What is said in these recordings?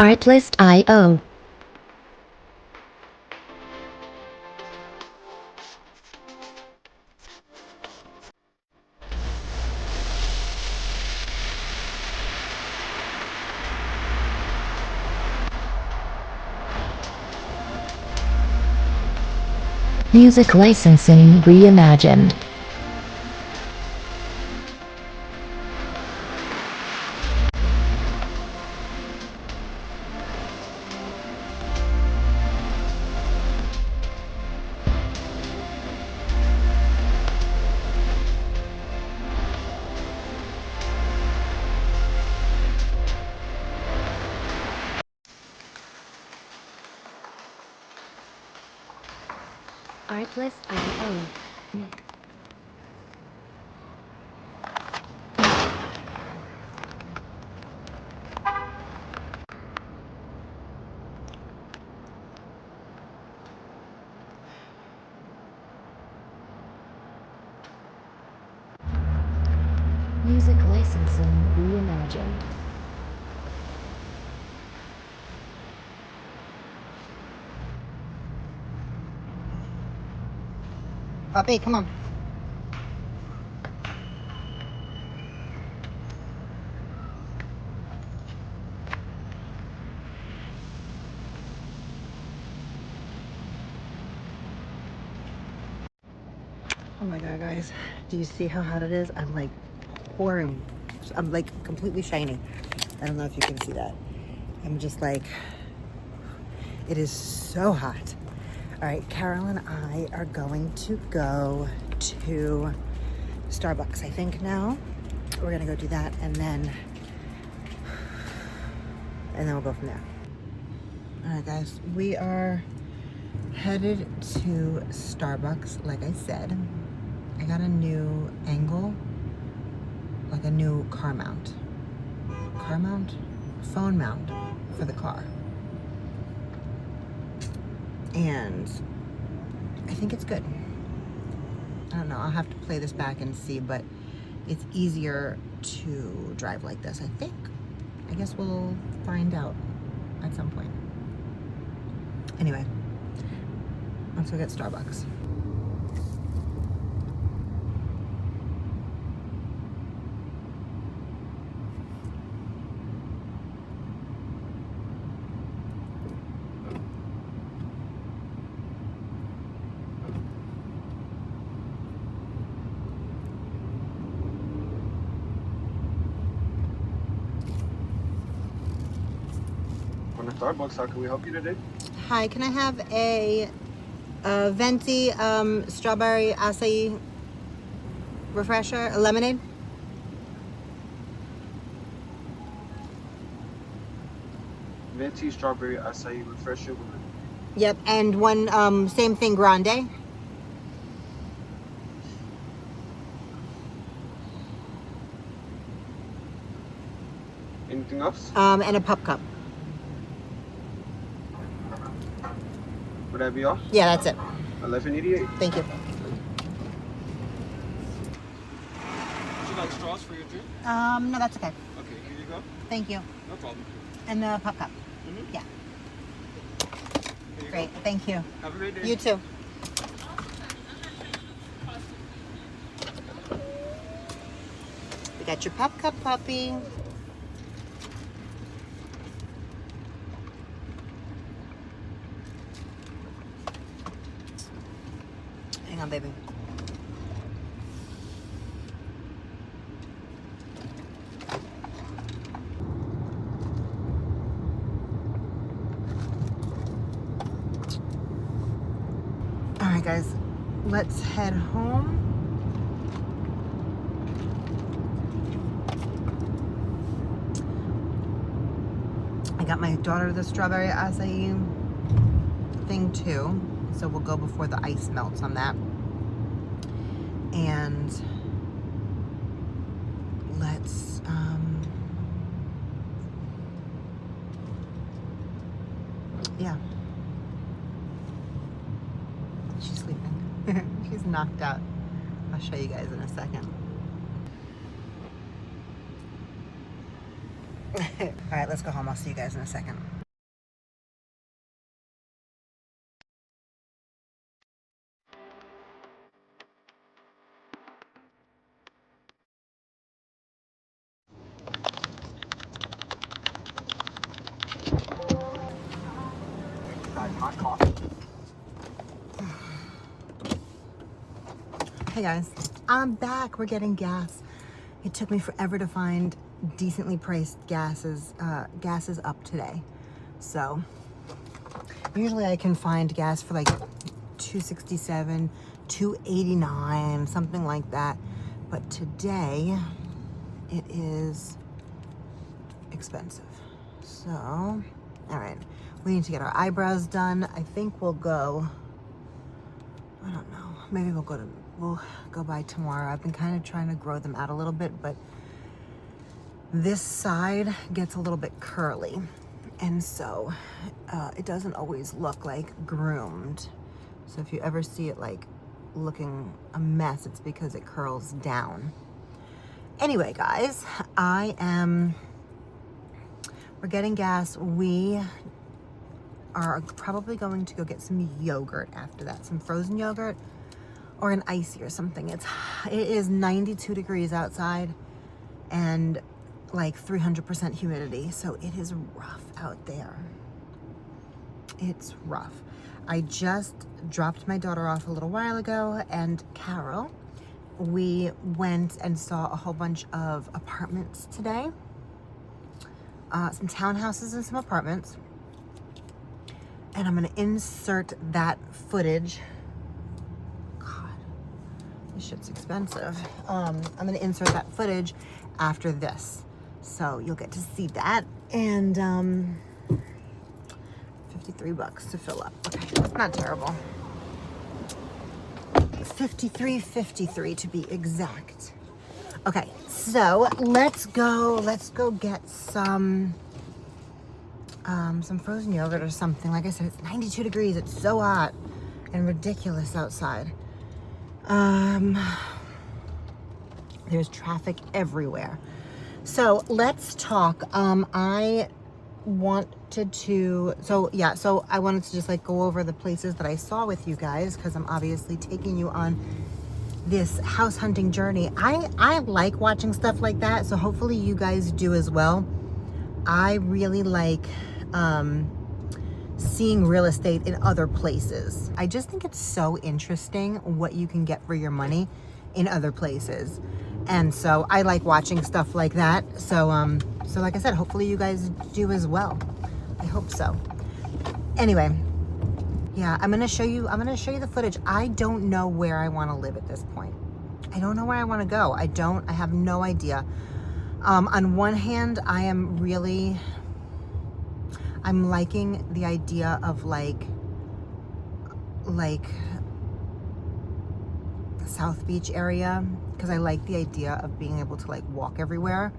Artlist.io. Music licensing reimagined. Artlist.io. Music licensing reimagined. Puppy, come on. Oh my god, guys. Do you see how hot it is? I'm like pouring. I'm like completely shiny. I don't know if you can see that. I'm just like, it is so hot. All right, Carol and I are going to go to Starbucks, I think now. We're gonna go do that and then we'll go from there. All right, guys, we are headed to Starbucks, like I said. I got a new angle, like a new car mount. Car mount? Phone mount for the car. And I think it's good. I don't know, I'll have to play this back and see, but it's easier to drive like this, I think. I guess we'll find out at some point. Anyway, let's go get Starbucks. Starbucks, how can we help you today? Hi, can I have a venti strawberry acai refresher, a lemonade? Venti strawberry acai refresher with Yep, and one same thing grande. anything else? And a pup cup. Would that be all? Yeah, that's it. 1188. Thank you. Would you like straws for your drink? No, that's okay. Okay, here you go. Thank you. No problem. And the pup cup. Mm-hmm. Yeah. Here you Great. go. Thank you. Have a great day. You too. We got your pup cup, puppy. Hang on, baby. All right, guys, let's head home. I got my daughter the strawberry acai thing too, so we'll go before the ice melts on that. And let's yeah, she's sleeping. She's knocked out. I'll show you guys in a second. All right, let's go home. I'll see you guys in a second. Hey guys, I'm back. We're getting gas. It took me forever to find decently priced gases. Gas is up today. So usually I can find gas for like $2.67, $2.89, something like that. But today it is expensive. So, all right, we need to get our eyebrows done. I think we'll go, I don't know, maybe we'll go by tomorrow. I've been kind of trying to grow them out a little bit, but this side gets a little bit curly. And so it doesn't always look like groomed. So if you ever see it like looking a mess, it's because it curls down. Anyway, guys, we're getting gas. We are probably going to go get some yogurt after that, some frozen yogurt or an icy or something. It is 92 degrees outside and like 300% humidity, so it is rough out there. It's rough. I just dropped my daughter off a little while ago, and Carol, we went and saw a whole bunch of apartments today, some townhouses and some apartments, and I'm gonna insert that footage. God, this shit's expensive. I'm gonna insert that footage after this. So you'll get to see that, and $53 to fill up. Okay, not terrible. $53.53 to be exact. Okay, so let's go get some frozen yogurt or something. Like I said, it's 92 degrees. It's so hot and ridiculous outside. There's traffic everywhere. So let's talk. I wanted to just like go over the places that I saw with you guys, because I'm obviously taking you on this house hunting journey. I like watching stuff like that, so hopefully you guys do as well. I really like seeing real estate in other places. I just think it's so interesting what you can get for your money in other places. And so I like watching stuff like that. So like I said, hopefully you guys do as well. I hope so. Anyway, yeah, I'm gonna show you the footage. I don't know where I want to live at this point. I don't know where I want to go. I have no idea. On one hand, I'm liking the idea of like South Beach area, because I like the idea of being able to like walk everywhere.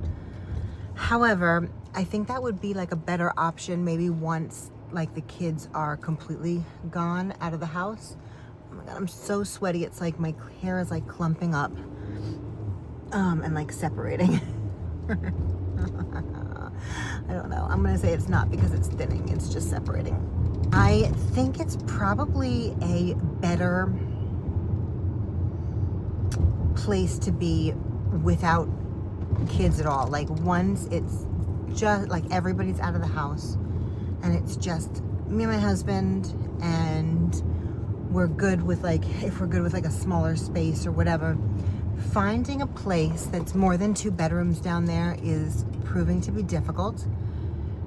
However, I think that would be like a better option maybe once like the kids are completely gone out of the house. Oh my God, I'm so sweaty. It's like my hair is like clumping up and like separating. I don't know. I'm gonna say it's not because it's thinning, it's just separating. I think it's probably a better place to be without kids at all. Like once it's just like everybody's out of the house and it's just me and my husband, and we're good with like, if we're good with like a smaller space or whatever, finding a place that's more than 2 bedrooms down there is proving to be difficult.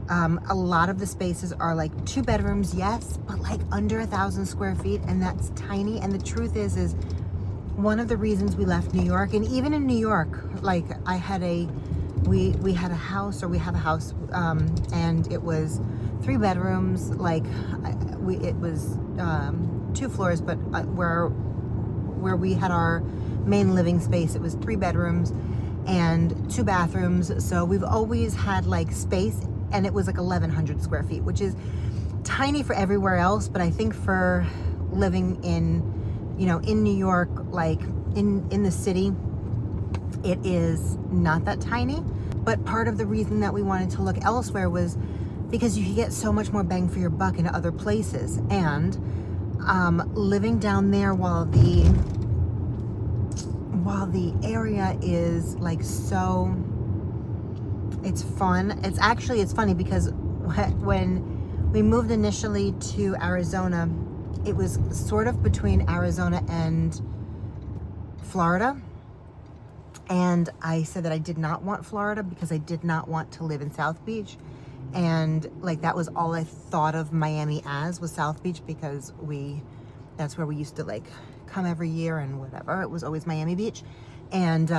A lot of the spaces are like 2 bedrooms, yes, but like under 1,000 square feet, and that's tiny. And the truth is one of the reasons we left New York, and even in New York, like we have a house, and it was 3 bedrooms, like it was 2 floors, but where we had our main living space, it was 3 bedrooms and 2 bathrooms. So we've always had like space, and it was like 1,100 square feet, which is tiny for everywhere else, but I think for living in New York, like in the city, it is not that tiny. But part of the reason that we wanted to look elsewhere was because you can get so much more bang for your buck in other places. And living down there while the area is like so, it's fun. It's funny because when we moved initially to Arizona, it was sort of between Arizona and Florida. And I said that I did not want Florida because I did not want to live in South Beach. And like, that was all I thought of Miami as, was South Beach, because that's where we used to like come every year and whatever. It was always Miami Beach. And,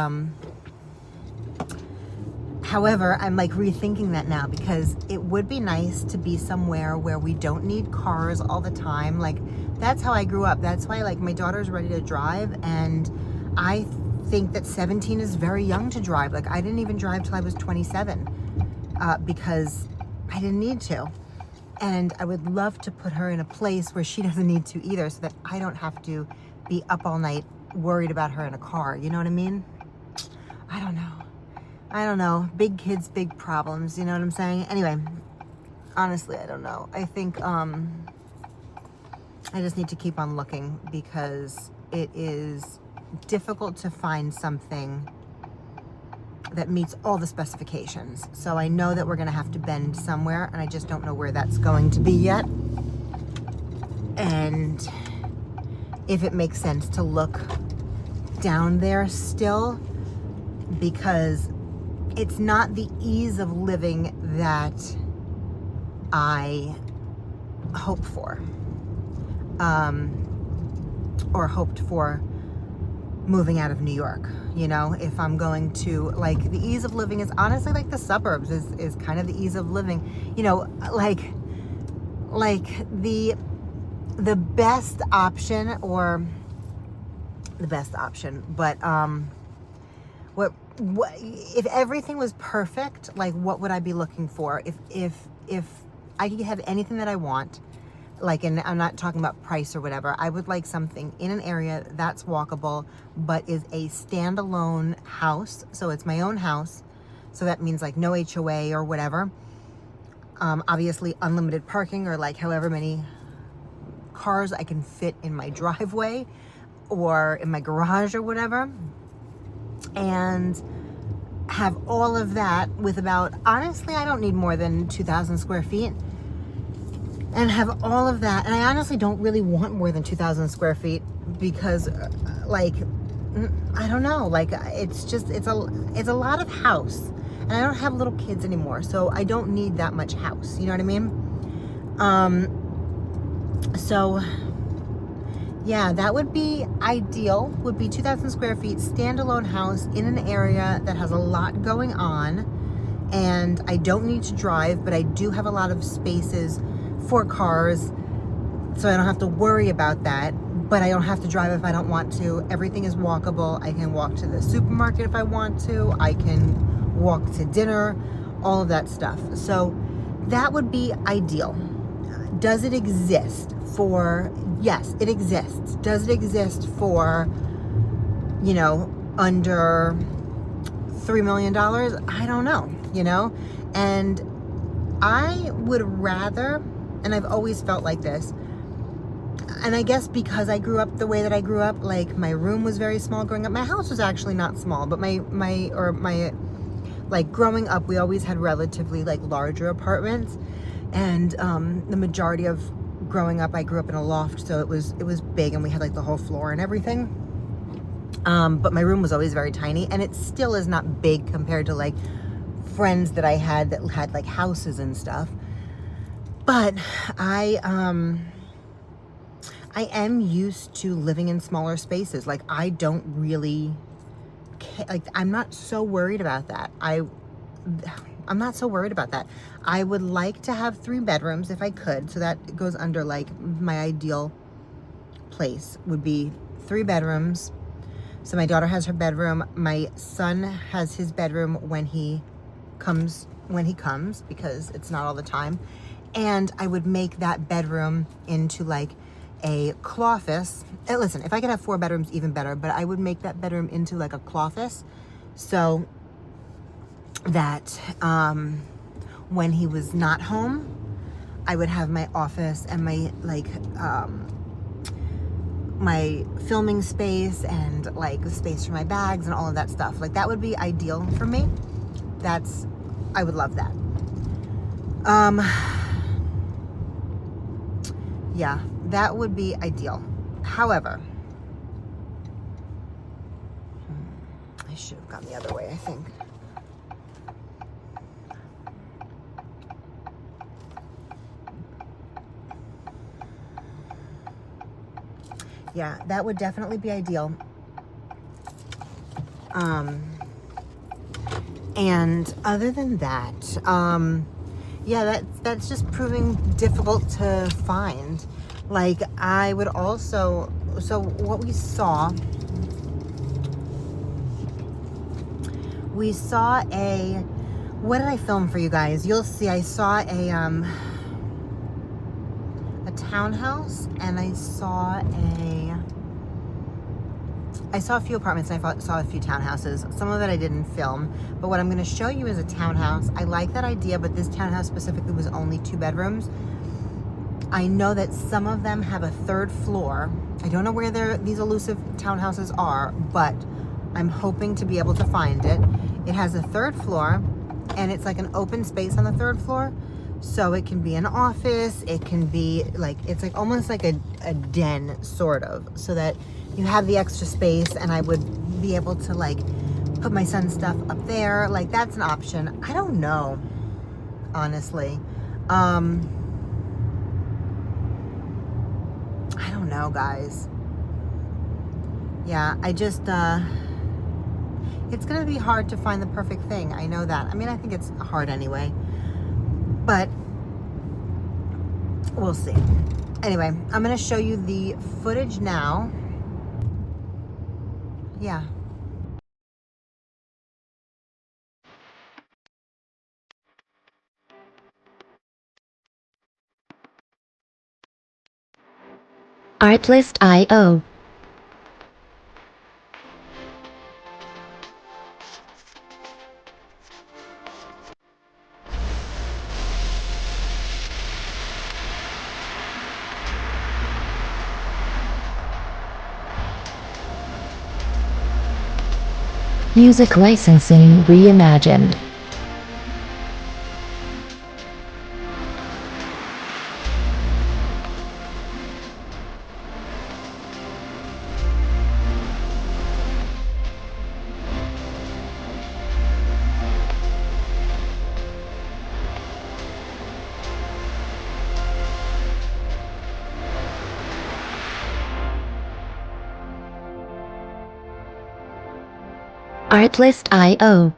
however, I'm like rethinking that now, because it would be nice to be somewhere where we don't need cars all the time. Like, that's how I grew up. That's why like my daughter's ready to drive, and I think that 17 is very young to drive. Like, I didn't even drive till I was 27 because I didn't need to. And I would love to put her in a place where she doesn't need to either, so that I don't have to be up all night worried about her in a car. You know what I mean? I don't know. Big kids, big problems. You know what I'm saying? Anyway, honestly, I don't know. I think I just need to keep on looking, because it is difficult to find something that meets all the specifications. So I know that we're gonna have to bend somewhere, and I just don't know where that's going to be yet. And if it makes sense to look down there still, because it's not the ease of living that I hope for, or hoped for moving out of New York. You know, if I'm going to, like, the ease of living is honestly like the suburbs is kind of the ease of living. You know, like the best option, or the best option, but what if everything was perfect, like, what would I be looking for? If I could have anything that I want, like, and I'm not talking about price or whatever, I would like something in an area that's walkable, but is a standalone house. So it's my own house. So that means like no HOA or whatever. Obviously unlimited parking, or like however many cars I can fit in my driveway or in my garage or whatever. And have all of that with about, honestly, I don't need more than 2,000 square feet. And have all of that. And I honestly don't really want more than 2,000 square feet, because like, I don't know, like, it's a lot of house. And I don't have little kids anymore, so I don't need that much house. You know what I mean? So yeah, that would be ideal, would be 2,000 square feet, standalone house in an area that has a lot going on. And I don't need to drive, but I do have a lot of spaces for cars, so I don't have to worry about that. But I don't have to drive if I don't want to. Everything is walkable. I can walk to the supermarket if I want to. I can walk to dinner, all of that stuff. So that would be ideal. Does it exist for, yes, it exists. Does it exist for, you know, under $3 million? I don't know, you know? And I would rather, and I've always felt like this, and I guess because I grew up the way that I grew up, like, my room was very small growing up. My house was actually not small, but my like, growing up, we always had relatively like larger apartments. And the majority of growing up, I grew up in a loft, so it was big, and we had like the whole floor and everything. But my room was always very tiny, and it still is not big compared to like friends that I had that had like houses and stuff. But I am used to living in smaller spaces. Like, I don't really like, I'm not so worried about that. I'm not so worried about that. I would like to have 3 bedrooms if I could. So that goes under like my ideal place would be 3 bedrooms. So my daughter has her bedroom. My son has his bedroom when he comes, because it's not all the time. And I would make that bedroom into like a cloffice. And listen, if I could have 4 bedrooms, even better, but I would make that bedroom into like a cloffice, so that when he was not home, I would have my office and my like my filming space, and like the space for my bags and all of that stuff. Like, that would be ideal for me. I would love that. Yeah, that would be ideal. However, I should have gone the other way, I think. Yeah, that would definitely be ideal. And other than that, yeah, that's just proving difficult to find. Like, I would also, so what we saw a, what did I film for you guys? You'll see, I saw a townhouse, and I saw a few apartments, and I saw a few townhouses. Some of it I didn't film, but what I'm going to show you is a townhouse. I like that idea, but this townhouse specifically was only 2 bedrooms. I know that some of them have a 3rd floor. I don't know where these elusive townhouses are, but I'm hoping to be able to find it. It has a 3rd floor, and it's like an open space on the 3rd floor. So it can be an office, it can be like, it's like almost like a den, sort of, so that you have the extra space, and I would be able to like put my son's stuff up there. Like, that's an option. I don't know, honestly. I don't know, guys. Yeah, I just, it's gonna be hard to find the perfect thing. I know that. I mean, I think it's hard anyway. But we'll see. Anyway, I'm going to show you the footage now. Yeah. Artlist.io. Music licensing reimagined. Artlist.io.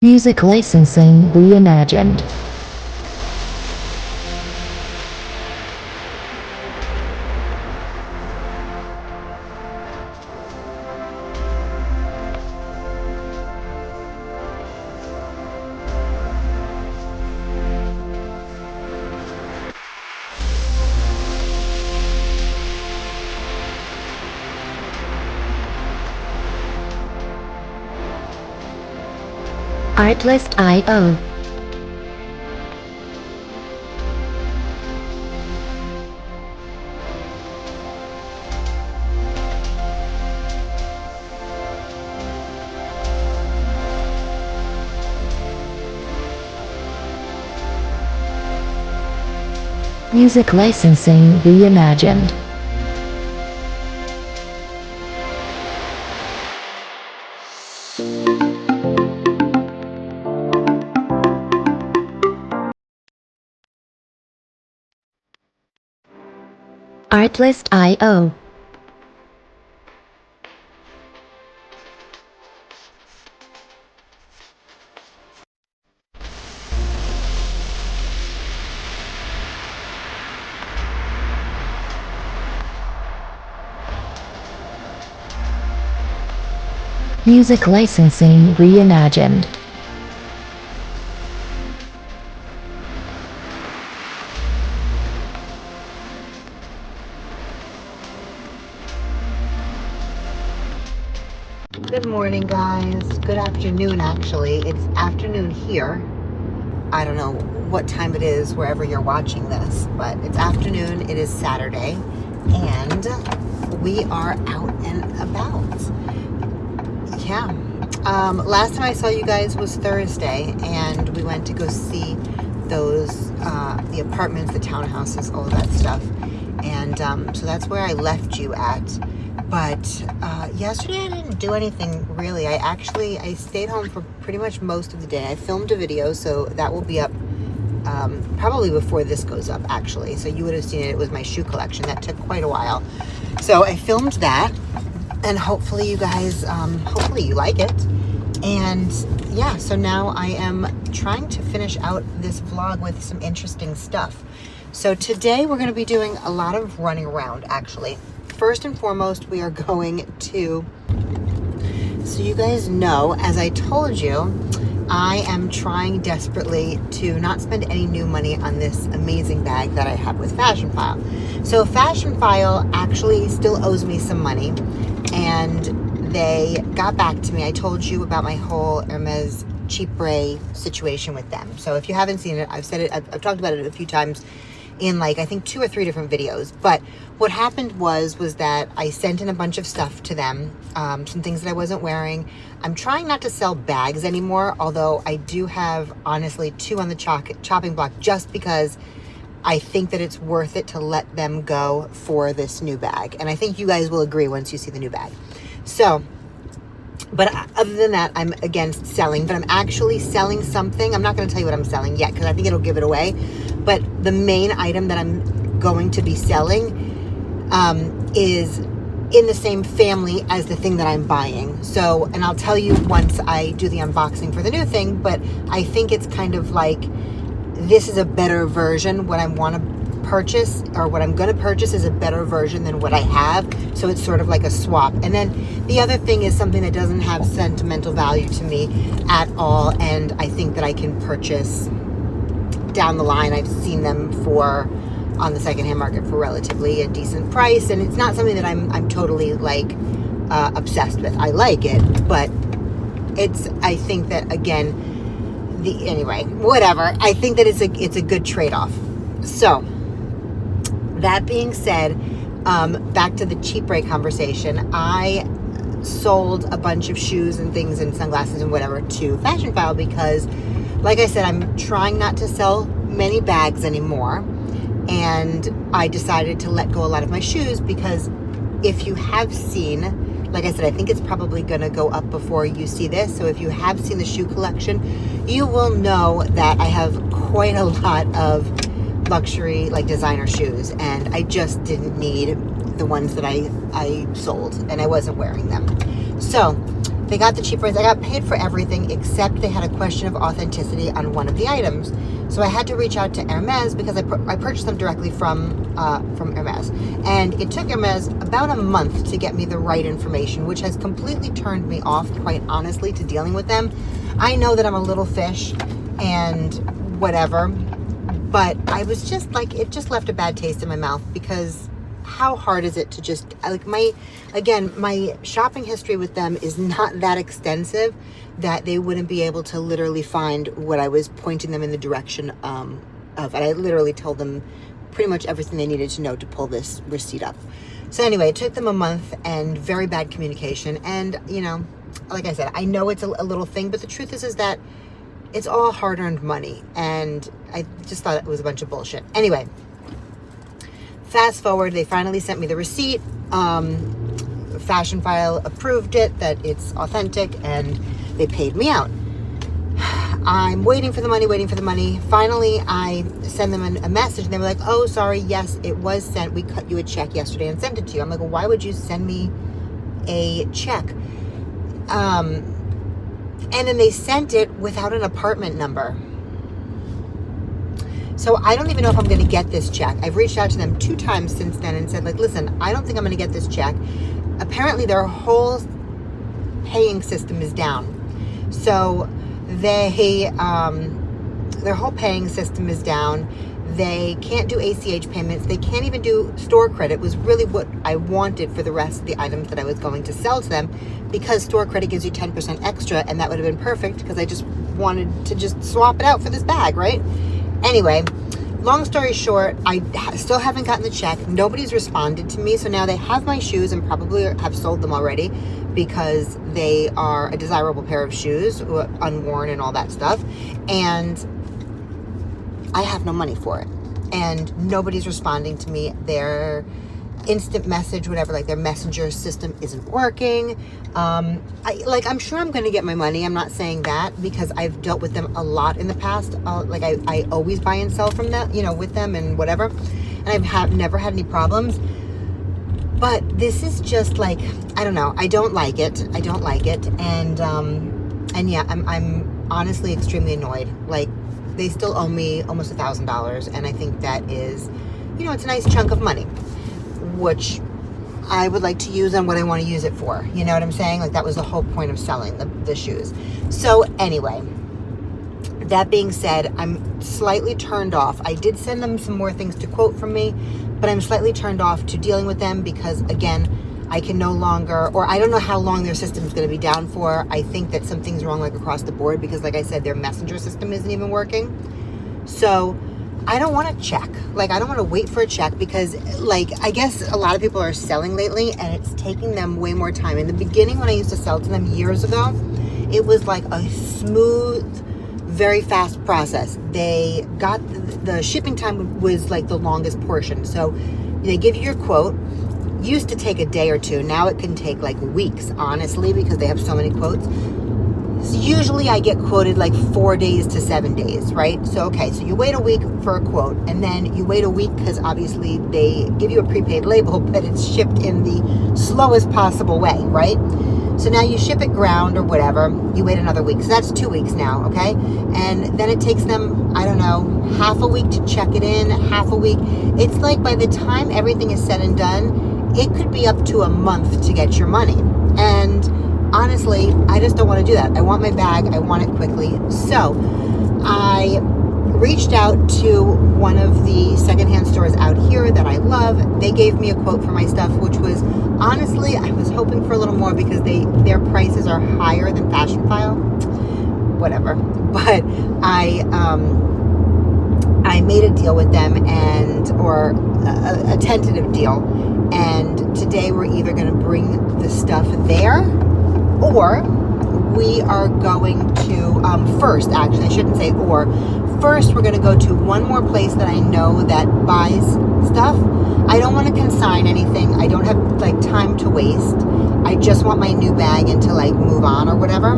Music licensing reimagined. Artlist.io. Music licensing reimagined. Artlist.io. Music licensing reimagined. Good morning, guys. Good afternoon, actually. It's afternoon here. I don't know what time it is wherever you're watching this, but it's afternoon. It is Saturday, and we are out and about. Yeah. Last time I saw you guys was Thursday, and we went to go see those, the apartments, the townhouses, all of that stuff. And so that's where I left you at. But yesterday I didn't do anything really. I stayed home for pretty much most of the day. I filmed a video, so that will be up probably before this goes up, actually. So you would have seen it. It was my shoe collection. That took quite a while. So I filmed that, and hopefully you guys, hopefully you like it. And yeah, so now I am trying to finish out this vlog with some interesting stuff. So today we're going to be doing a lot of running around, actually. First and foremost, we are going to, so you guys know, as I told you, I am trying desperately to not spend any new money on this amazing bag that I have with Fashion File. So Fashion File actually still owes me some money, and they got back to me. I told you about my whole Hermes cheap ray situation with them. So if you haven't seen it, I've said it, I've talked about it a few times in like, I think 2 or 3 different videos. But what happened was that I sent in a bunch of stuff to them, some things that I wasn't wearing. I'm trying not to sell bags anymore, although I do have, honestly, 2 on the chopping block, just because I think that it's worth it to let them go for this new bag. And I think you guys will agree once you see the new bag. So, but other than that, I'm against selling, but I'm actually selling something. I'm not going to tell you what I'm selling yet, because I think it'll give it away. But the main item that I'm going to be selling is in the same family as the thing that I'm buying. So, and I'll tell you once I do the unboxing for the new thing, but I think it's kind of like, this is a better version. What I want to purchase, or what I'm going to purchase, is a better version than what I have. So it's sort of like a swap. And then the other thing is something that doesn't have sentimental value to me at all. And I think that I can purchase down the line. I've seen them for on the secondhand market for relatively a decent price, and it's not something that I'm totally like obsessed with. I like it, but it's, I think that, again, anyway, whatever. I think that it's a good trade-off. So that being said, back to the cheap rate conversation. I sold a bunch of shoes and things and sunglasses and whatever to Fashion File because, like I said, I'm trying not to sell many bags anymore. And I decided to let go a lot of my shoes because if you have seen, like I said, I think it's probably going to go up before you see this. So if you have seen the shoe collection, you will know that I have quite a lot of luxury, like designer shoes. And I just didn't need the ones that I sold, and I wasn't wearing them. So they got the cheap rates. I got paid for everything except they had a question of authenticity on one of the items. So I had to reach out to Hermes because I purchased them directly from Hermes. And it took Hermes about a month to get me the right information, which has completely turned me off, quite honestly, to dealing with them. I know that I'm a little fish and whatever, but I was just like, it just left a bad taste in my mouth because how hard is it to just, like, my shopping history with them is not that extensive that they wouldn't be able to literally find what I was pointing them in the direction of. And I literally told them pretty much everything they needed to know to pull this receipt up. So anyway, it took them a month and very bad communication. And, you know, like I said, I know it's a little thing, but the truth is that it's all hard-earned money. And I just thought it was a bunch of bullshit. Anyway, fast forward, they finally sent me the receipt. Fashion File approved it, that it's authentic, and they paid me out. I'm waiting for the money. Finally, I send them a message, and they were like, oh, sorry, yes, it was sent. We cut you a check yesterday and sent it to you. I'm like, well, why would you send me a check? And then they sent it without an apartment number. So I don't even know if I'm going to get this check. I've reached out to them 2 times since then and said, like, listen, I don't think I'm going to get this check. Apparently their whole paying system is down. So their whole paying system is down. They can't do ACH payments. They can't even do store credit. Was really what I wanted for the rest of the items that I was going to sell to them, because store credit gives you 10% extra, and that would have been perfect because I just wanted to just swap it out for this bag, right? Anyway, long story short, I still haven't gotten the check. Nobody's responded to me. So now they have my shoes and probably have sold them already because they are a desirable pair of shoes, unworn and all that stuff. And I have no money for it. And nobody's responding to me. Their instant message, whatever, like their messenger system isn't working. I'm sure I'm going to get my money. I'm not saying that because I've dealt with them a lot in the past. I always buy and sell from them, with them and whatever. And I've never had any problems. But this is just like, I don't know. I don't like it. And yeah, I'm honestly extremely annoyed. Like, they still owe me almost $1,000. And I think that is, it's a nice chunk of money, which I would like to use on what I want to use it for. You know what I'm saying? Like, that was the whole point of selling the shoes. So anyway, that being said, I'm slightly turned off. I did send them some more things to quote from me, but I'm slightly turned off to dealing with them because, again, I can no longer, or I don't know how long their system is going to be down for. I think that something's wrong, like, across the board because, like I said, their messenger system isn't even working. So I don't want to check. Like, I don't want to wait for a check because, like, I guess a lot of people are selling lately and it's taking them way more time. In the beginning, when I used to sell to them years ago, it was like a smooth, very fast process. They got the shipping time was like the longest portion. So they give you your quote. Used to take a day or two. Now it can take like weeks, honestly, because they have so many quotes. So usually I get quoted like 4 days to 7 days, right? So, okay, so you wait a week for a quote and then you wait a week because obviously they give you a prepaid label, but it's shipped in the slowest possible way, right? So now you ship it ground or whatever, you wait another week. So that's 2 weeks now, okay? And then it takes them, I don't know, half a week to check it in, half a week. It's like by the time everything is said and done, it could be up to a month to get your money. And honestly, I just don't want to do that. I want my bag. I want it quickly. So I reached out to one of the secondhand stores out here that I love. They gave me a quote for my stuff, which was, honestly, I was hoping for a little more because their prices are higher than Fashion File. Whatever. But I made a deal with them or a tentative deal. And today we're either going to bring the stuff there or we are going to, first, actually, I shouldn't say or. First, we're going to go to one more place that I know that buys stuff. I don't want to consign anything. I don't have, like, time to waste. I just want my new bag and to, like, move on or whatever.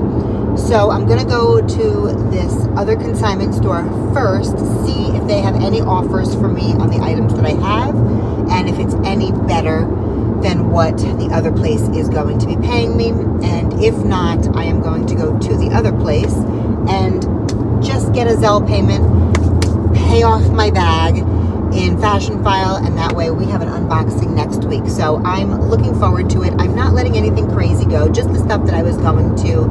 So I'm going to go to this other consignment store first, see if they have any offers for me on the items that I have, and if it's any better than what the other place is going to be paying me. And if not, I am going to go to the other place and just get a Zelle payment, pay off my bag in Fashion File, and that way we have an unboxing next week. So I'm looking forward to it. I'm not letting anything crazy go, just the stuff that I was going to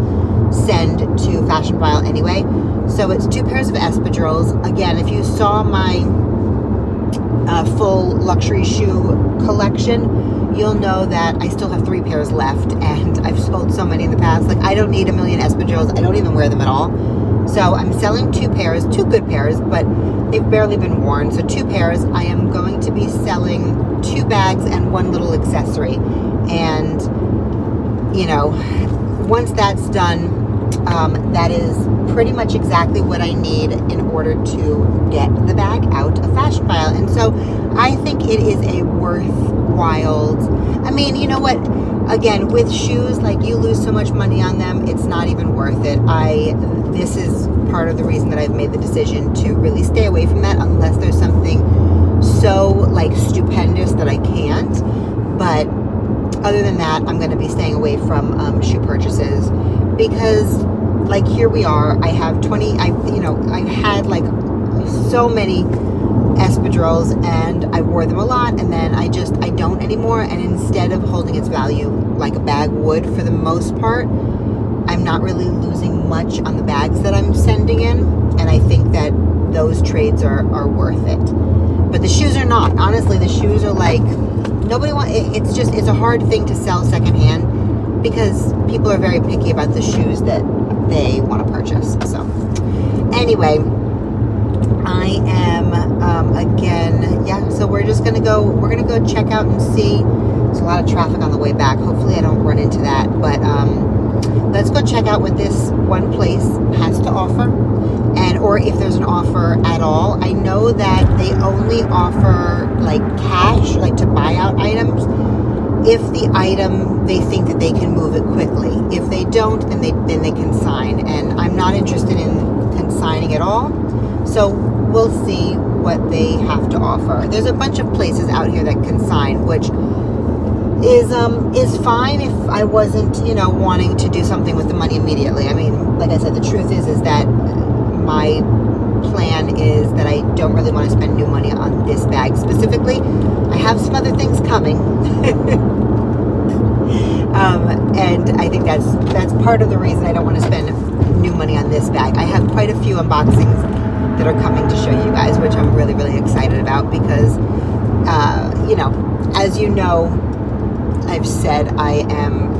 send to Fashion File anyway. So it's 2 pairs of espadrilles. Again, if you saw my full luxury shoe collection, you'll know that I still have 3 pairs left, and I've sold so many in the past. Like, I don't need a million espadrilles. I don't even wear them at all. So I'm selling 2 pairs, 2 good pairs, but they've barely been worn. So 2 pairs. I am going to be selling 2 bags and 1 little accessory. And, once that's done, that is pretty much exactly what I need in order to get the bag out of Fashion File. And so I think it is a worthwhile, I mean, you know what? Again, with shoes, like, you lose so much money on them, it's not even worth it. This is part of the reason that I've made the decision to really stay away from that unless there's something so, like, stupendous that I can't. But other than that, I'm going to be staying away from shoe purchases because, like, here we are. I have I had like so many espadrilles and I wore them a lot, and then I don't anymore. And instead of holding its value like a bag would for the most part, I'm not really losing much on the bags that I'm sending in, and I think that those trades are worth it. But the shoes are not. Honestly, the shoes are like, it's a hard thing to sell secondhand because people are very picky about the shoes that they want to purchase. So anyway, I am again, yeah, so we're gonna go check out and see. There's a lot of traffic on the way back. Hopefully I don't run into that, but let's go check out what this one place has to offer, and or if there's an offer at all. I know that they only offer like cash, like to buy out items, if the item, they think that they can move it quickly. If they don't, then they consign, and I'm not interested in consigning at all. So we'll see what they have to offer. There's a bunch of places out here that consign, which is fine if I wasn't, wanting to do something with the money immediately. I mean, like I said, the truth is that my plan is that I don't really want to spend new money on this bag specifically. I have some other things coming. And I think that's part of the reason I don't want to spend new money on this bag. I have quite a few unboxings that are coming to show you guys, which I'm really, really excited about because, as you know, I've said I am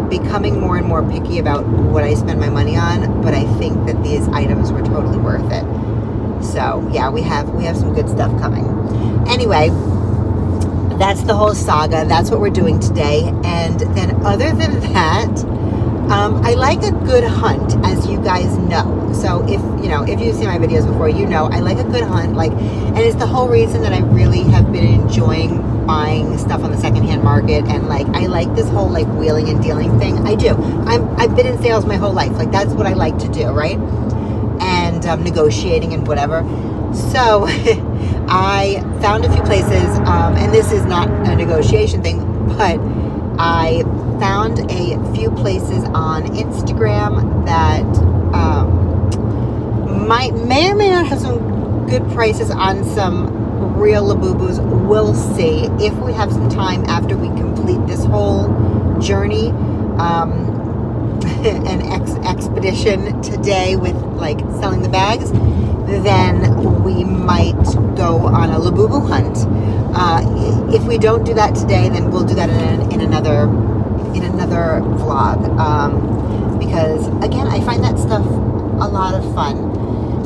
becoming more and more picky about what I spend my money on, but I think that these items were totally worth it. So yeah, we have some good stuff coming. Anyway, that's the whole saga. That's what we're doing today. And then other than that, I like a good hunt, as you guys know. So if you've seen my videos before, I like a good hunt. And it's the whole reason that I really have been enjoying buying stuff on the secondhand market. And I like this whole wheeling and dealing thing. I do. I've been in sales my whole life. That's what I like to do, right? And negotiating and whatever. So I found a few places, and this is not a negotiation thing, but I found a few places on Instagram that may or may not have some good prices on some real Labubus. We'll see if we have some time after we complete this whole journey, an expedition today with selling the bags. Then we might go on a Labubu hunt. If we don't do that today, then we'll do that in another vlog. Because again, I find that stuff a lot of fun,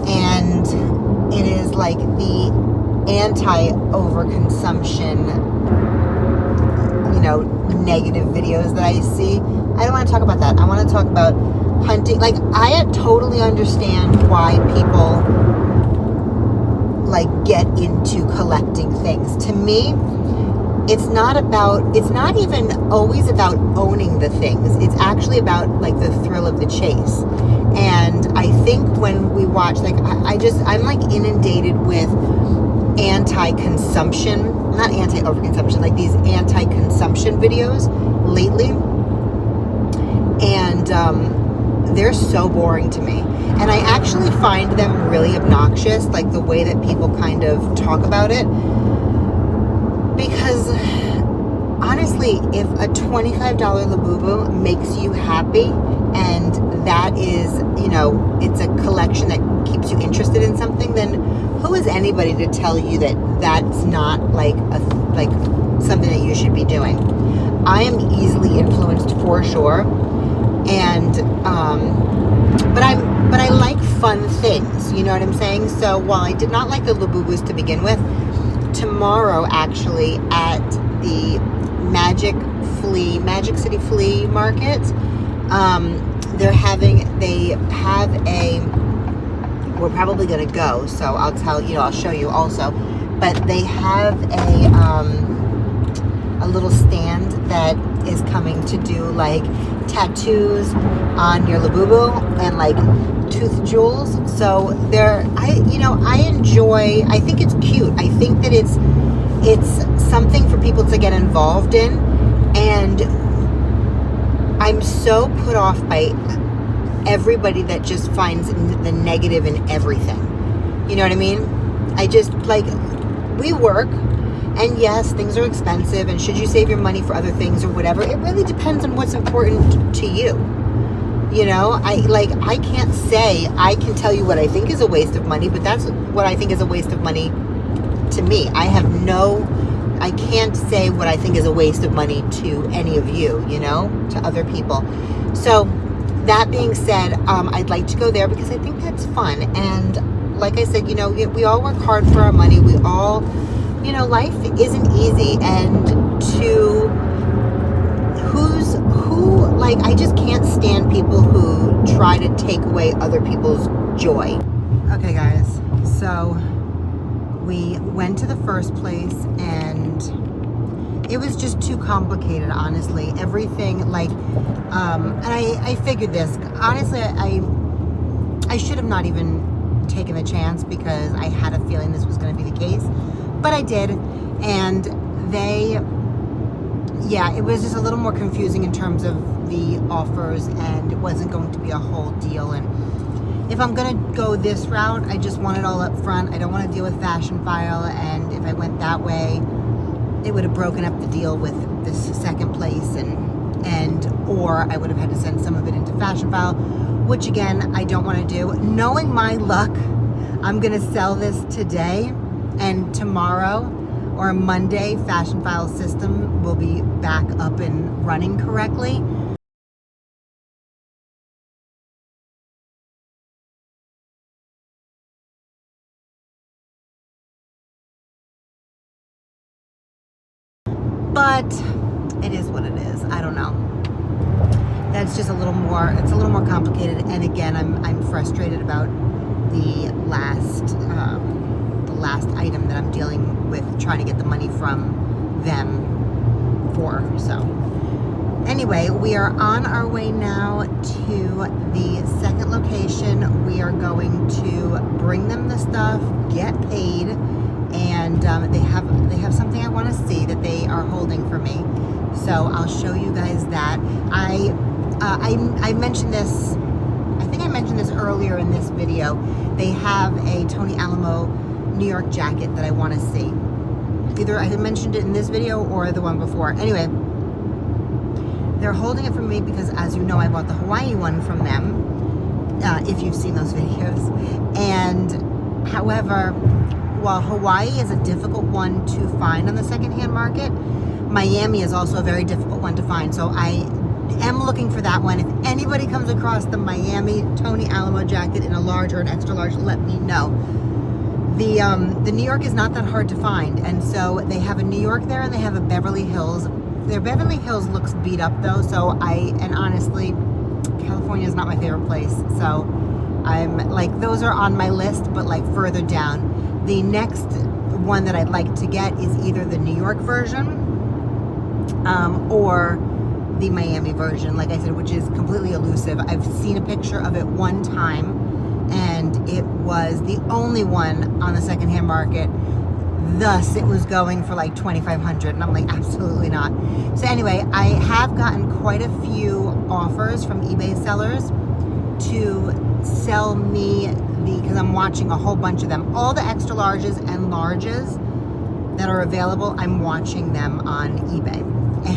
and it is the anti-overconsumption, negative videos that I see. I don't want to talk about that. I want to talk about hunting. I totally understand why people get into collecting things. To me, it's not even always about owning the things. It's actually about the thrill of the chase. And I think when we watch, I'm inundated with anti-consumption, not anti-overconsumption, these anti-consumption videos lately. And they're so boring to me. And I actually find them really obnoxious, the way that people kind of talk about it. Because honestly, if a $25 Labubu makes you happy, and that is, it's a collection that keeps you interested in something, then who is anybody to tell you that that's not something that you should be doing? I am easily influenced for sure, and but I like fun things, you know what I'm saying? So while I did not like the Labubus to begin with, tomorrow actually at the Magic City Flea Market, they have we're probably gonna go, so I'll show you also, but they have a little stand that is coming to do tattoos on your Labubu and tooth jewels. So I enjoy, I think it's cute. I think that it's something for people to get involved in, and I'm so put off by everybody that just finds the negative in everything. You know what I mean? I just we work, and yes, things are expensive, and should you save your money for other things or whatever, it really depends on what's important to you. I can't say, I can tell you what I think is a waste of money, but that's what I think is a waste of money to me. I can't say what I think is a waste of money to any of you, to other people. So that being said, I'd like to go there because I think that's fun. And like I said, you know, we all work hard for our money. We all, you know, life isn't easy, and like, I just can't stand people who try to take away other people's joy. Okay, guys, so we went to the first place, and it was just too complicated, honestly. Everything, like, and I figured this. Honestly, I should have not even taken the chance, because I had a feeling this was going to be the case. But I did, and yeah, it was just a little more confusing in terms of the offers, and it wasn't going to be a whole deal. And if I'm going to go this route, I just want it all up front. I don't want to deal with Fashion File, and if I went that way, it would have broken up the deal with this second place, or I would have had to send some of it into Fashion File, which again, I don't want to do. Knowing my luck, I'm going to sell this today, and tomorrow or Monday, Fashion File system will be back up and running correctly. But it is what it is. I don't know. That's just a little more, it's a little more complicated. And again, I'm frustrated about the last item that I'm dealing with, trying to get the money from them for. So anyway, we are on our way now to the second location. We are going to bring them the stuff, get paid, and they have something I want to see that they are holding for me. So I'll show you guys that. I mentioned this, I think I mentioned this earlier in this video. They have a Tony Alamo New York jacket that I want to see. Either I had mentioned it in this video or the one before. Anyway, they're holding it for me because, as you know, I bought the Hawaii one from them, if you've seen those videos. And however, while Hawaii is a difficult one to find on the secondhand market, Miami is also a very difficult one to find. So I am looking for that one. If anybody comes across the Miami Tony Alamo jacket in a large or an extra large, let me know. The New York is not that hard to find, and so they have a New York there, and they have a Beverly Hills. Their Beverly Hills looks beat up though, so and honestly, California is not my favorite place. So I'm like, those are on my list, but like further down. The next one that I'd like to get is either the New York version or the Miami version, like I said, which is completely elusive. I've seen a picture of it one time, and it was the only one on the secondhand market. Thus, it was going for like $2,500, and I'm like, absolutely not. So anyway, I have gotten quite a few offers from eBay sellers to sell me because I'm watching a whole bunch of them. All the extra larges and larges that are available, I'm watching them on eBay.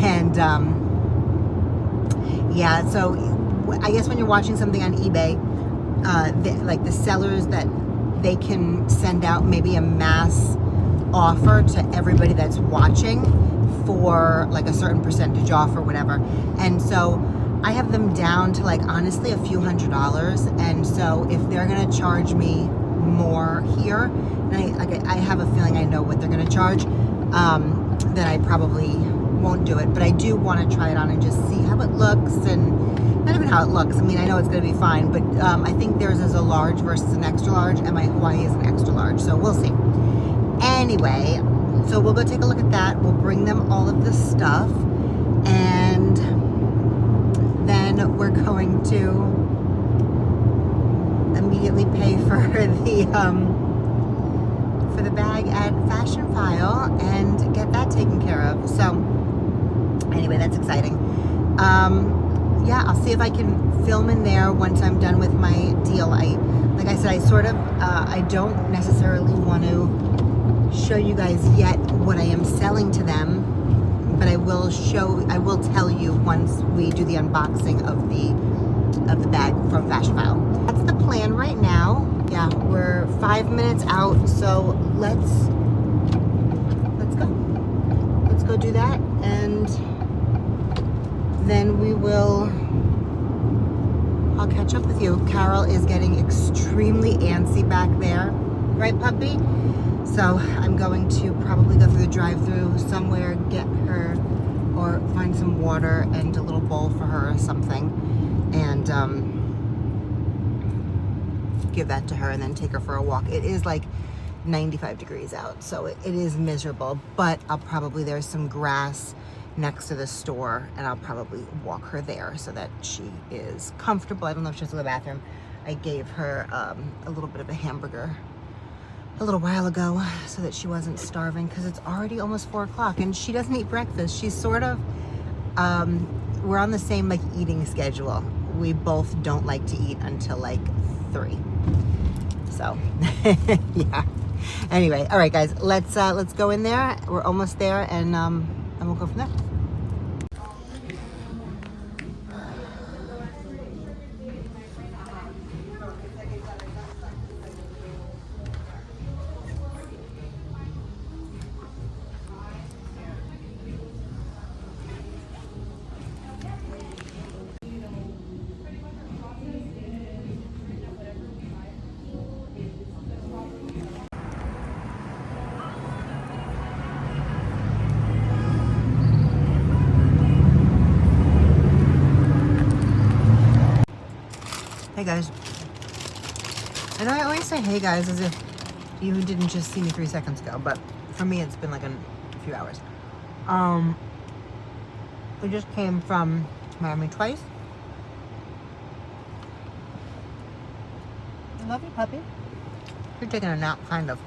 And yeah, so I guess when you're watching something on eBay, like the sellers, that they can send out maybe a mass offer to everybody that's watching for like a certain percentage off or whatever. And so I have them down to like, honestly, a few $100s. And so if they're gonna charge me more here, and I have a feeling I know what they're gonna charge, then I probably won't do it. But I do want to try it on and just see how it looks, and not even how it looks. I mean, I know it's going to be fine, but I think theirs is a large versus an extra large, and my Hawaii is an extra large, so we'll see. Anyway, so we'll go take a look at that. We'll bring them all of the stuff, and then we're going to immediately pay for the bag at Fashion File and get that taken care of. So anyway, that's exciting. Yeah, I'll see if I can film in there once I'm done with my deal. Like I said, I don't necessarily want to show you guys yet what I am selling to them, but I will tell you once we do the unboxing of the bag from Fashion File. That's the plan right now. Yeah, we're 5 minutes out, so let's go. Let's go do that, and then I'll catch up with you. Carol is getting extremely antsy back there. Right, puppy? So I'm going to probably go through the drive-thru somewhere, get her, or find some water and a little bowl for her or something, and give that to her and then take her for a walk. It is like 95 degrees out, so it is miserable, but there's some grass next to the store, and I'll probably walk her there so that she is comfortable. I don't know if she has to go to the bathroom. I gave her a little bit of a hamburger a little while ago so that she wasn't starving, because it's already almost 4 o'clock and she doesn't eat breakfast. She's sort of, we're on the same like eating schedule. We both don't like to eat until like 3. So yeah. Anyway, all right, guys, let's go in there. We're almost there, and we'll go from there. Hey guys, and I always say hey guys as if you didn't just see me 3 seconds ago, but for me it's been like a few hours. We just came from Miami twice. I love you, puppy. You're taking a nap, kind of.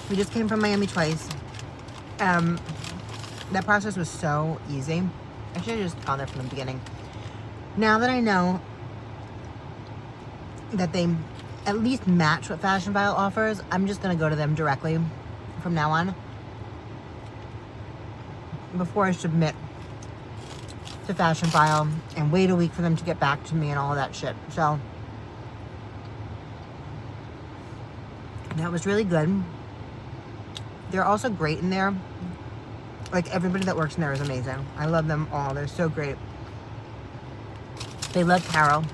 We just came from Miami twice. That process was so easy. I should have just gone there from the beginning. Now that I know that they at least match what Fashion File offers, I'm just going to go to them directly from now on before I submit to Fashion File and wait a week for them to get back to me and all of that shit. So that was really good. They're also great in there. Like, everybody that works in there is amazing. I love them all. They're so great. They love Carol.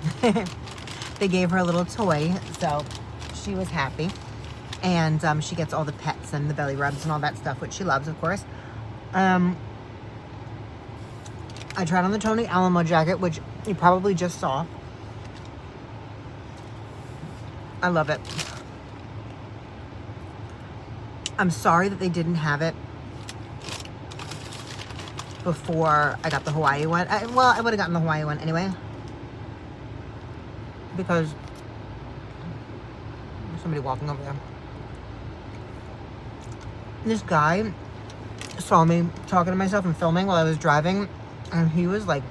They gave her a little toy, so she was happy. And she gets all the pets and the belly rubs and all that stuff, which she loves, of course. I tried on the Tony Alamo jacket, which you probably just saw. I love it. I'm sorry that they didn't have it before I got the Hawaii one. I would have gotten the Hawaii one anyway, because there's somebody walking over there. This guy saw me talking to myself and filming while I was driving, and he was like,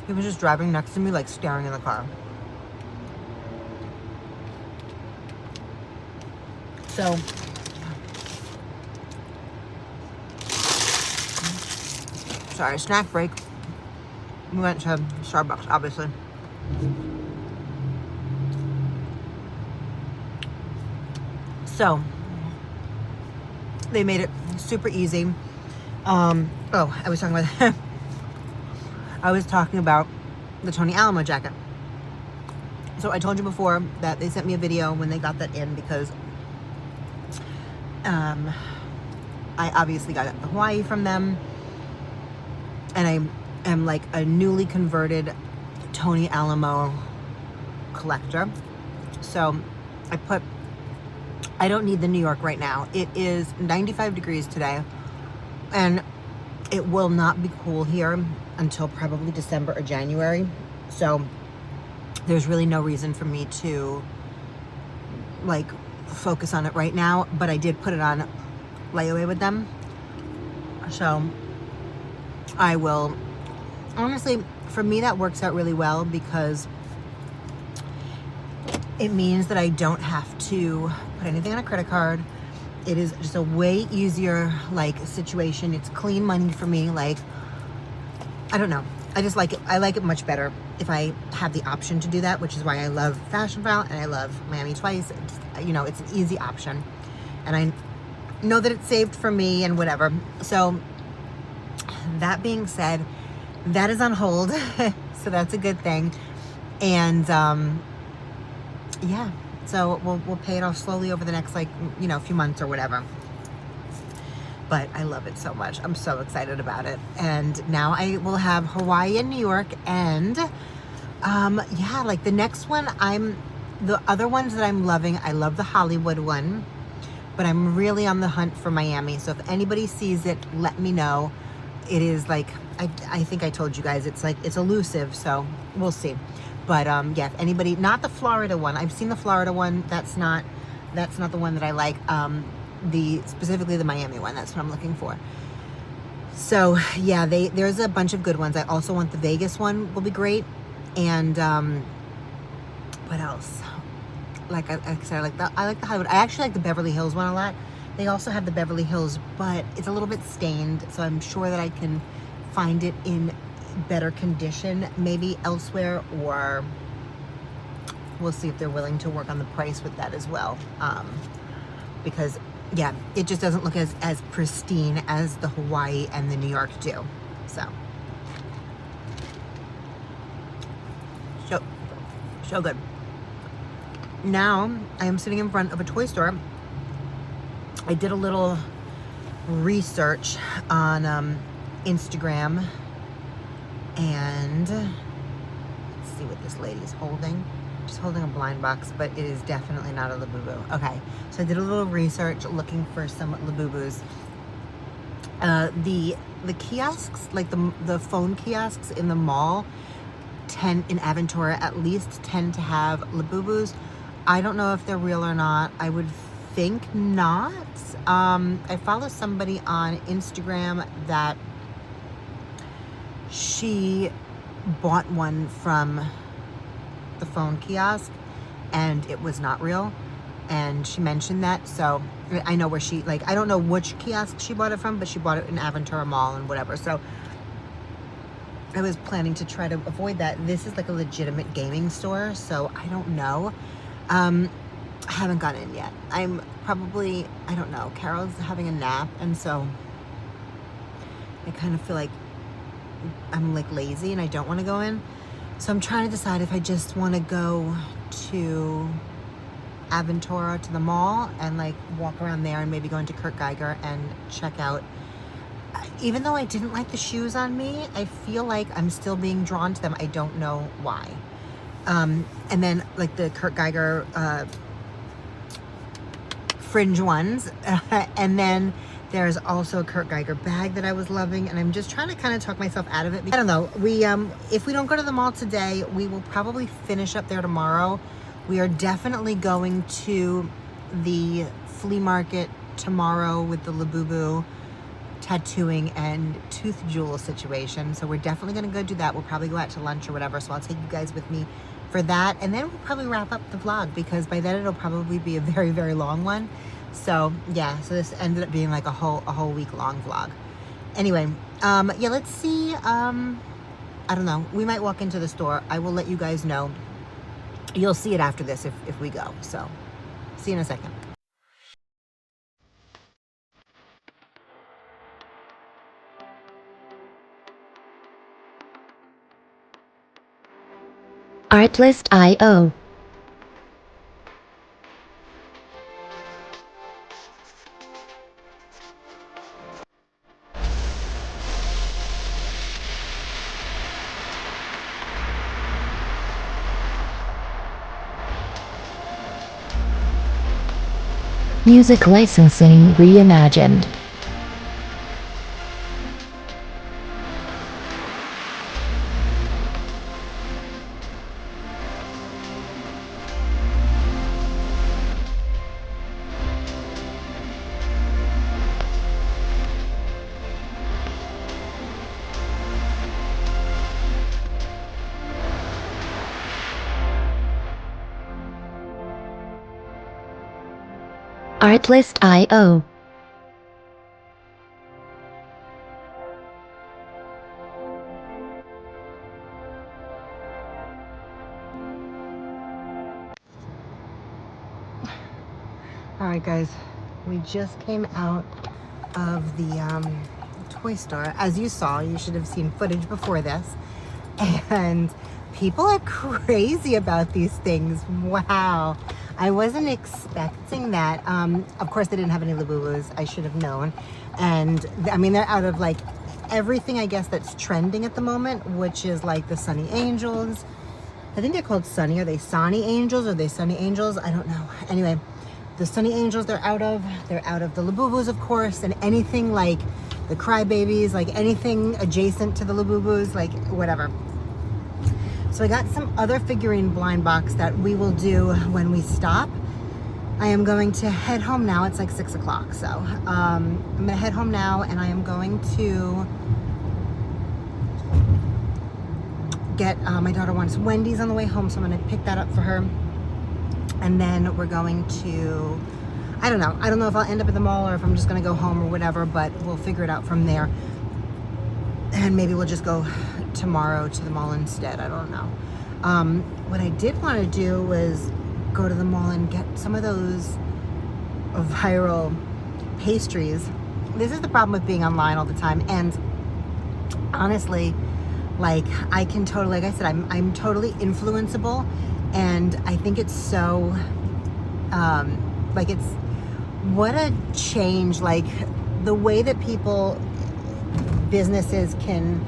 he was just driving next to me, like staring in the car. So sorry, snack break. We went to Starbucks, obviously. So they made it super easy. I was talking about I was talking about the Tony Alamo jacket. So I told you before that they sent me a video when they got that in, because I obviously got Hawaii from them, and I am like a newly converted Tony Alamo collector. So I don't need the New York right now. It is 95 degrees today, and it will not be cool here until probably December or January. So there's really no reason for me to like focus on it right now, but I did put it on layaway with them. So I will, honestly, for me that works out really well, because it means that I don't have to put anything on a credit card. It is just a way easier like situation. It's clean money for me. Like, I don't know, I just like it. I like it much better if I have the option to do that, which is why I love Fashion File and I love Miami twice. You know, it's an easy option, and I know that it's saved for me and whatever. So that being said, that is on hold. So that's a good thing. And yeah, so we'll pay it off slowly over the next, like, you know, few months or whatever. But I love it so much. I'm so excited about it. And now I will have Hawaii and New York. And yeah, like the next one, the other ones that I'm loving, I love the Hollywood one, but I'm really on the hunt for Miami. So if anybody sees it, let me know. It is like, I think I told you guys, it's like, it's elusive, so we'll see. But yeah, if anybody, not the Florida one. I've seen the Florida one. That's not the one that I like. Specifically the Miami one. That's what I'm looking for. So yeah, there's a bunch of good ones. I also want the Vegas one, will be great. And what else? Like I said, I like the Hollywood. I actually like the Beverly Hills one a lot. They also have the Beverly Hills, but it's a little bit stained, so I'm sure that I can find it in better condition, maybe elsewhere, or we'll see if they're willing to work on the price with that as well. Because yeah, it just doesn't look as pristine as the Hawaii and the New York do. So good. Now I am sitting in front of a toy store. I did a little research on Instagram, and let's see what this lady is holding. She's holding a blind box, but it is definitely not a Labubu. Okay, so I did a little research looking for some Labubus. The kiosks, like the phone kiosks in the mall, in Aventura at least tend to have Labubus. I don't know if they're real or not. I would think not. I follow somebody on Instagram that she bought one from the phone kiosk and it was not real, and she mentioned that, so I know where she, like, I don't know which kiosk she bought it from, but she bought it in Aventura Mall and whatever. So I was planning to try to avoid that. This is like a legitimate gaming store, so I don't know. I haven't gone in yet. I'm probably, I don't know, Carol's having a nap, and so I kind of feel like I'm like lazy and I don't want to go in. So I'm trying to decide if I just want to go to Aventura, to the mall, and like walk around there and maybe go into Kurt Geiger and check out. Even though I didn't like the shoes on me, I feel like I'm still being drawn to them. I don't know why. And then like the Kurt Geiger fringe ones. And then there's also a Kurt Geiger bag that I was loving, and I'm just trying to kind of talk myself out of it. I don't know. If we don't go to the mall today, we will probably finish up there tomorrow. We are definitely going to the flea market tomorrow with the Labubu tattooing and tooth jewel situation. So we're definitely going to go do that. We'll probably go out to lunch or whatever. So I'll take you guys with me for that. And then we'll probably wrap up the vlog, because by then it'll probably be a very, very long one. So yeah, so this ended up being like a whole week long vlog. Anyway, yeah, let's see. I don't know. We might walk into the store. I will let you guys know. You'll see it after this if we go. So see you in a second. Artlist.io. Music licensing reimagined. Artlist.io. All right, guys, we just came out of the toy store. As you saw, you should have seen footage before this. And people are crazy about these things. Wow. I wasn't expecting that. Of course, they didn't have any Labubus. I should have known. And I mean, they're out of like everything, I guess, that's trending at the moment, which is like the Sunny Angels. I think they're called Sunny. Are they Sunny Angels? Or are they Sunny Angels? I don't know. Anyway, the Sunny Angels they're out of. They're out of the Labubus, of course, and anything like the Crybabies, like anything adjacent to the Labubus, like whatever. So I got some other figurine blind box that we will do when we stop. I am going to head home now. It's like 6 o'clock. So I'm going to head home now, and I am going to get, my daughter wants Wendy's on the way home, so I'm going to pick that up for her. And then we're going to, I don't know if I'll end up at the mall or if I'm just going to go home or whatever, but we'll figure it out from there. And maybe we'll just go tomorrow to the mall instead. I don't know. What I did want to do was go to the mall and get some of those viral pastries. This is the problem with being online all the time. And honestly, like I can totally, like I said, I'm totally influenceable. And I think it's so, like it's, what a change, like the way that people, businesses can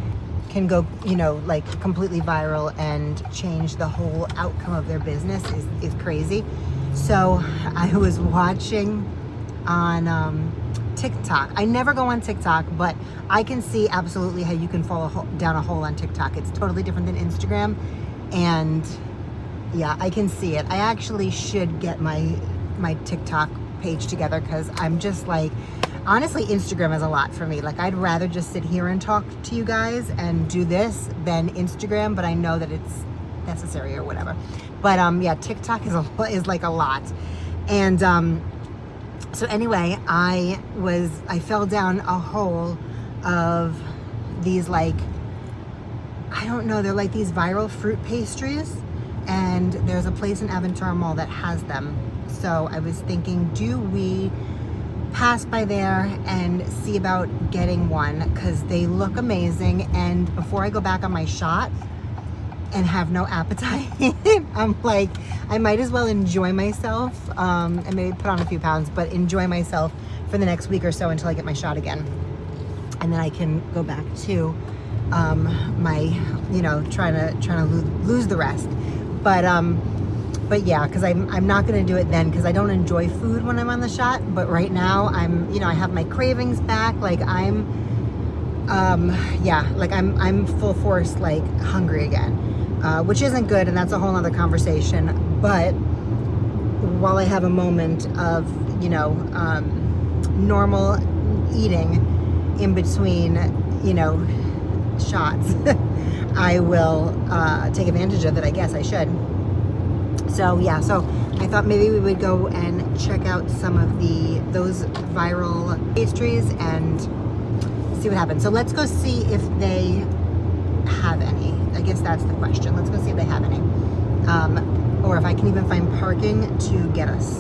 go, you know, like completely viral and change the whole outcome of their business is crazy. So I was watching on TikTok. I never go on TikTok, but I can see absolutely how you can fall down a hole on TikTok. It's totally different than Instagram. And yeah, I can see it. I actually should get my TikTok page together because I'm just like, honestly, Instagram is a lot for me. Like, I'd rather just sit here and talk to you guys and do this than Instagram, but I know that it's necessary or whatever. But yeah, TikTok is like a lot. And so anyway, I fell down a hole of these, like, I don't know, they're like these viral fruit pastries, and there's a place in Aventura Mall that has them. So I was thinking, do we pass by there and see about getting one, because they look amazing. And before I go back on my shot and have no appetite, I'm like, I might as well enjoy myself, and maybe put on a few pounds, but enjoy myself for the next week or so until I get my shot again. And then I can go back to my, you know, trying to lose the rest. But yeah, because I'm not going to do it then, because I don't enjoy food when I'm on the shot. But right now I'm, you know, I have my cravings back. Like I'm full force, like hungry again, which isn't good. And that's a whole nother conversation. But while I have a moment of, you know, normal eating in between, you know, shots, I will take advantage of it. I guess I should. So yeah, so I thought maybe we would go and check out some of those viral pastries and see what happens. So let's go see if they have any. I guess that's the question. Let's go see if they have any, or if I can even find parking to get us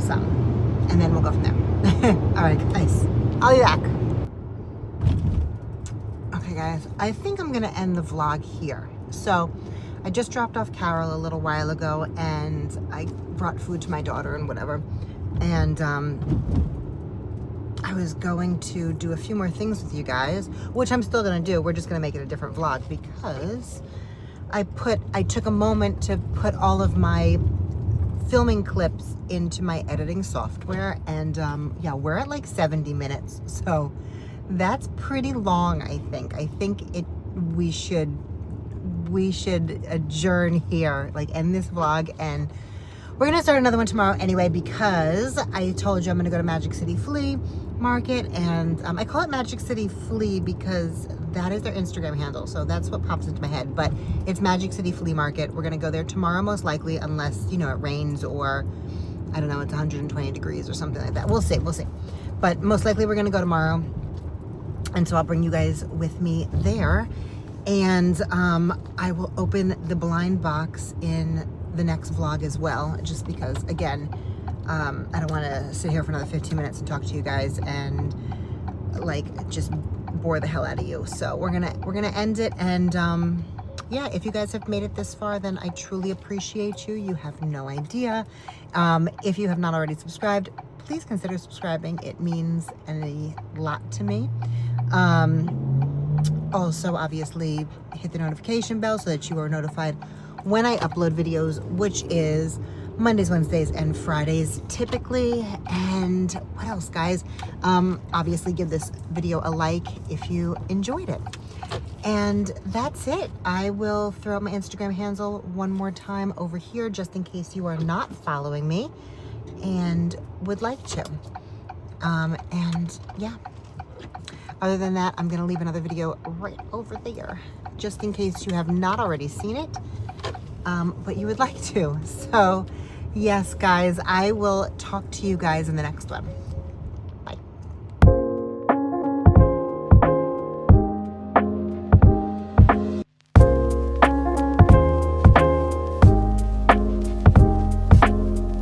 some, and then we'll go from there. All right, guys, I'll be back. Okay, guys, I think I'm gonna end the vlog here. So I just dropped off Carol a little while ago, and I brought food to my daughter and whatever. And I was going to do a few more things with you guys, which I'm still gonna do. We're just gonna make it a different vlog, because I took a moment to put all of my filming clips into my editing software, and yeah, we're at like 70 minutes. So that's pretty long, I think. I think we should adjourn here, like end this vlog, and we're gonna start another one tomorrow anyway, because I told you I'm gonna go to Magic City Flea Market, and I call it Magic City Flea because that is their Instagram handle, so that's what pops into my head. But it's Magic City Flea Market. We're gonna go there tomorrow, most likely, unless, you know, it rains or I don't know, it's 120 degrees or something like that. We'll see, but most likely we're gonna go tomorrow, and so I'll bring you guys with me there. And I will open the blind box in the next vlog as well, just because, again, I don't want to sit here for another 15 minutes and talk to you guys and like just bore the hell out of you. So we're gonna end it, and yeah, if you guys have made it this far, then I truly appreciate you. You have no idea. If you have not already subscribed, please consider subscribing. It means a lot to me. Also, obviously, hit the notification bell so that you are notified when I upload videos, which is Mondays, Wednesdays, and Fridays typically. And what else, guys? Obviously, give this video a like if you enjoyed it. And that's it. I will throw out my Instagram handle one more time over here just in case you are not following me and would like to. And yeah, other than that, I'm gonna leave another video right over there just in case you have not already seen it, but you would like to. So yes, guys, I will talk to you guys in the next one.